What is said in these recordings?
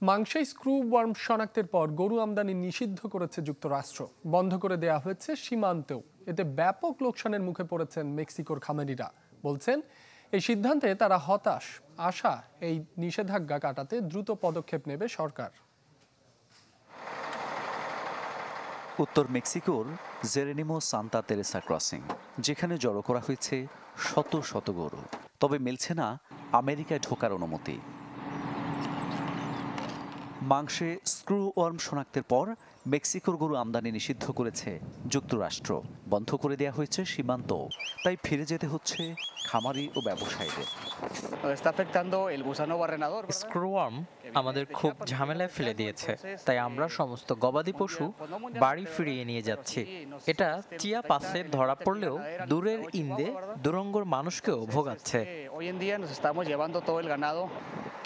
মাংসে screw worm শনাক্তের পর গরু আমদানি নিষিদ্ধ করেছে যুক্তরাষ্ট্র। বন্ধ করে দেয়া হয়েছে সীমান্তেও। এতে ব্যাপক লোকসানের মুখে পড়েছেন মেক্সিকোর খামারিরা। বলছেন এই সিদ্ধান্তে তারা হতাশ। আশা এই নিষেধাজ্ঞা কাটাতে দ্রুত পদক্ষেপ নেবে সরকার। উত্তর মেক্সিকোর জেরেনিমো সান্তা তেরেসা ক্রসিং, যেখানে জড়ো করা হয়েছে শত শত গরু, তবে মিলছে না আমেরিকায় ঢোকার অনুমতি। মাংসে স্ক্রু ওয়ার্ম শনাক্তের পর মেক্সিকোর গরু আমদানি নিষিদ্ধ করেছে যুক্তরাষ্ট্র। বন্ধ করে দেওয়া হয়েছে সীমান্ত, তাই ফিরে যেতে হচ্ছে খামারি ও ব্যবসায়ীদের। স্ক্রু ওয়ার্ম আমাদের খুব ঝামেলায় ফেলে দিয়েছে, তাই আমরা সমস্ত গবাদি পশু বাড়ি ফিরিয়ে নিয়ে যাচ্ছি। এটা চিয়াপাসে ধরা পড়লেও দূরের ইন্দে দুরঙ্গর মানুষকেও ভোগাচ্ছে।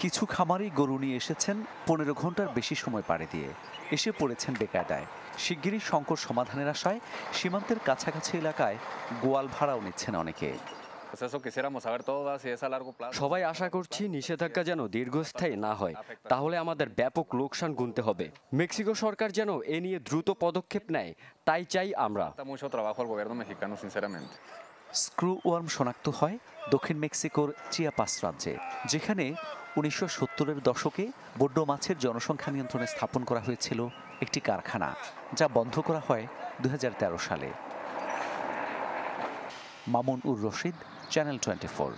কিছু খামারি গরু নিয়ে এসেছেন 15 ঘন্টার বেশি সময় পাড়ি দিয়ে, এসে পড়েছেন বেকায়দায়। শিগগিরই সংকট সমাধানের আশায় সীমান্তের কাছাকাছি এলাকায় গোয়াল ভাড়াও নিচ্ছেন অনেকে। সবাই আশা করছি নিষেধাজ্ঞা যেন দীর্ঘস্থায়ী না হয়, তাহলে আমাদের ব্যাপক লোকসান গুনতে হবে। মেক্সিকো সরকার যেন এ নিয়ে দ্রুত পদক্ষেপ নেয়, তাই চাই আমরা। স্ক্রু ওয়ার্ম শনাক্ত হয় দক্ষিণ মেক্সিকোর চিয়াপাস রাজ্যে, যেখানে 1970-এর দশকে বড্ড মাছের জনসংখ্যা নিয়ন্ত্রণে স্থাপন করা হয়েছিল একটি কারখানা, যা বন্ধ করা হয় 2013 সালে। মামুন উর রশিদ, চ্যানেল 24।